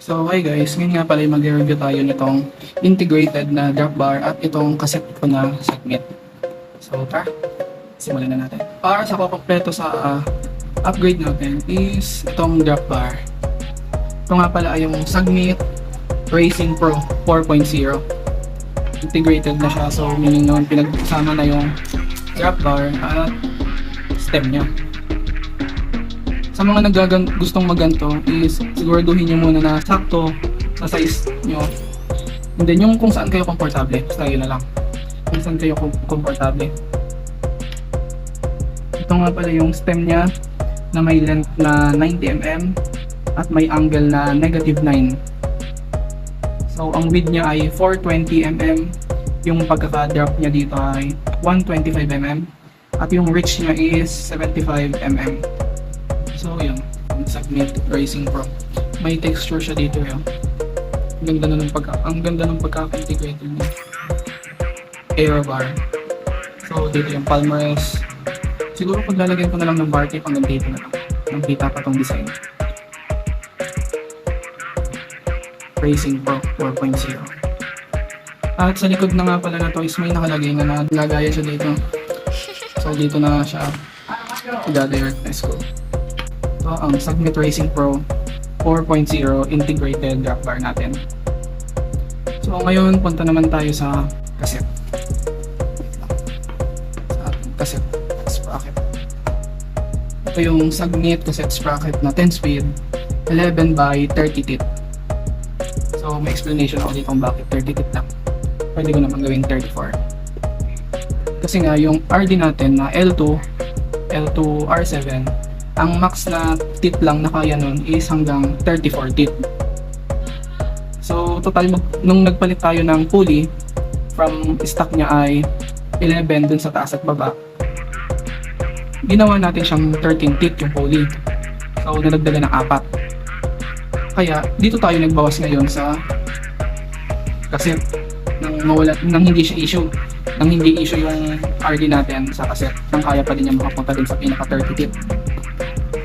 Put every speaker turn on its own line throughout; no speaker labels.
So hi guys, ngayon nga pala mag-review tayo nitong integrated na drop bar at itong cassette ko na segment. So tara, simulan na natin. Para sa kukumpleto sa upgrade natin is itong drop bar. Ito nga pala ay yung Sagmit Racing Pro 4.0. Integrated na siya, so meaning naman pinagsama na yung drop bar at stem niya. Sa mga gustong maganto is siguraduhin nyo muna na sakto sa size nyo. And then yung kung saan kayo komportable, basta yun na lang. Kung saan kayo komportable. Ito nga pala yung stem nya na may length na 90mm at may angle na -9. So ang width nya ay 420mm, yung pagkaka-drop nya dito ay 125mm at yung reach nya is 75mm. So yun, ang Sagmit Racing Pro. May texture siya dito yun. Ang ganda ng pagkaka-integrated niya. Aero bar. So dito yung palm rest. Siguro pag lalagyan ko na lang ng bar tape hanggang dito na lang. Nakita pa tong design. Racing Pro 4.0. At sa likod na nga pala na to is may nakalagay na nalagaya siya dito. So dito na siya i-direct na school. Ito ang Sagmit Racing Pro 4.0 integrated drop bar natin. So ngayon punta naman tayo sa cassette. Sa ating cassette sprocket. Ito yung Sagmit cassette sprocket na 10 speed 11 by 30 teeth. So may explanation ako dito kung bakit 30 teeth lang. Pwede ko naman gawing 34. Kasi nga yung RD natin na L2 R7, ang max na teeth lang na kaya nun is hanggang 34 teeth. So total nung nagpalit tayo ng pulley, from stock niya ay 11 dun sa taas at baba, ginawa natin siyang 13 teeth yung pulley. So nalagdagan ng 4. Kaya dito tayo nagbawas ngayon sa cassette nang hindi siya issue. Nang hindi issue yung RD natin sa cassette, nang kaya pa din niya makapunta din sa pinaka 30 teeth.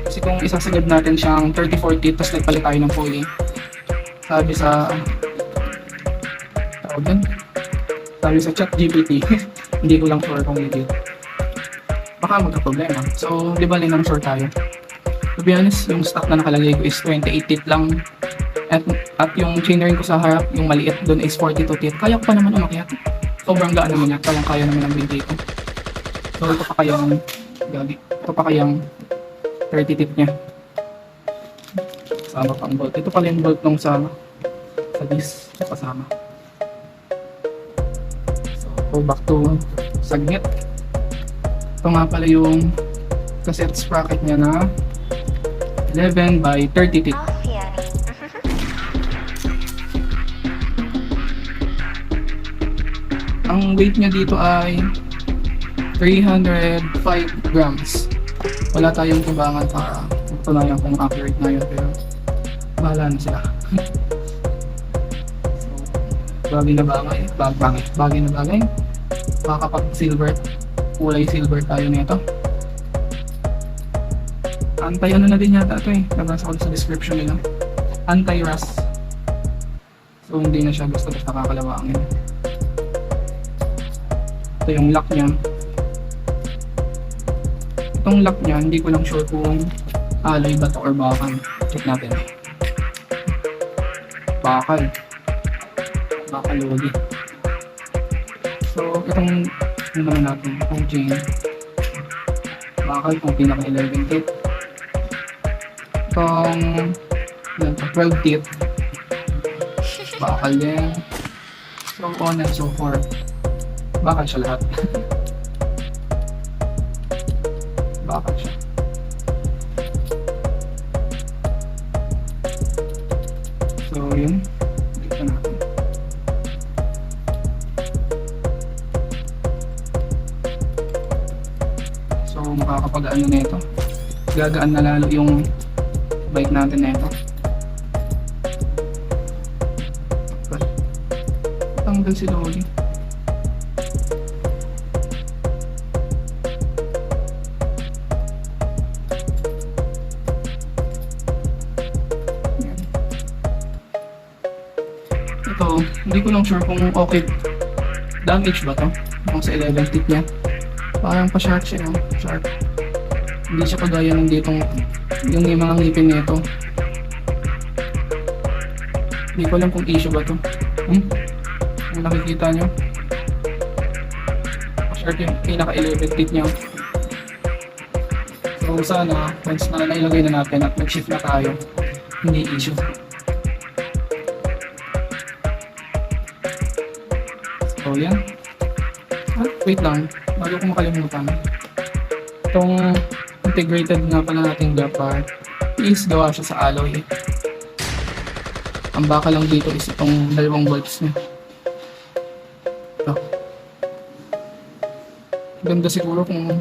Kasi kung isasagad natin siyang 34 teeth tapos nagpalit tayo ng pulley, sabi sa ChatGPT hindi ko lang sure kung legit, baka magka-problema. So di ba linang sure tayo. To be honest, yung stock na nakalagay ko is 28 teeth lang, at yung chainring ko sa harap, yung maliit doon is 42 teeth. Kaya ko pa naman umakyat, sobrang gaan naman yan, kaya naman ang binti ko. So ito pa kayang 30 teeth niya. Kasama pang bolt. Ito pala yung bolt nung sa disc kasama. So back to Sagmit. Ito nga pala yung cassette sprocket niya na 11 by 30 teeth. Ang weight niya dito ay 305 grams. Wala tayong timbangan para tunayan kung accurate na yun, pero bahala na sila. So, bagay na bagay. Makakapag kulay silver tayo nito. Anti-ano na din yata ito eh. Nabasa ko sa description nila. Anti-rust. So hindi na siya basta-basta kakalawangin. Ito yung lock niya. Itong lock niya, hindi ko lang sure kung alloy ba to or bakal. Check natin. Bakal lodi. So itong naman natin, itong chain, bakal kung pinaka 11 teeth. Itong 12 teeth, bakal din. So on and so forth, bakal siya lahat. Bakal siya. So yun, dito natin. So makakapag-ano na ito, gagaan na lalo yung bike natin na ito. Tanggal si Loli. Ito, hindi ko lang sure kung okay. Damage ba to? Kung sa 11 tip niya. Parang pa-sharp siya, no? Sharp. Hindi siya kagaya ng ditong yung may mga ngipin nito. Hindi ko alam kung issue ba to. Kung nakikita nyo. Pa-sharp yung pinaka-11 tip niya. So sana, once na nailagay na natin at mag-shift na tayo, hindi issue. So yan. Wait lang, bago ko makalimutan. Itong integrated nga pala nating gap bar is gawa siya sa alloy. Ang baka lang dito is itong dalawang bolts niya. Ito. Ganda siguro kung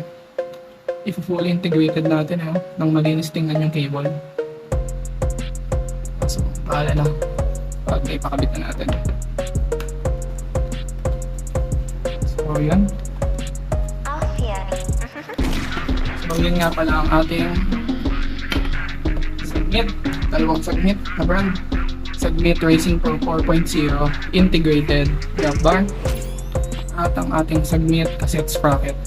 i-fully integrated natin nang malinis tingnan yung cable. So, paala na pag ipakabit na natin. So, yan. So, yun nga pala ang ating Submit. Dalawang Submit na brand. Submit Racing Pro 4.0 integrated gap bar. At ang ating Submit cassette sprocket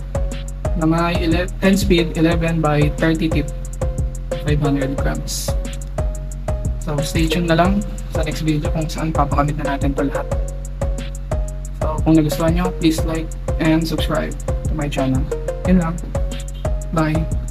na may 10 speed 11 by 30 tip 500 grams. So stay tuned na lang sa next video kung saan papakamit na natin to lahat. So kung nagustuhan nyo, please like and subscribe to my channel. Yun lang. Bye!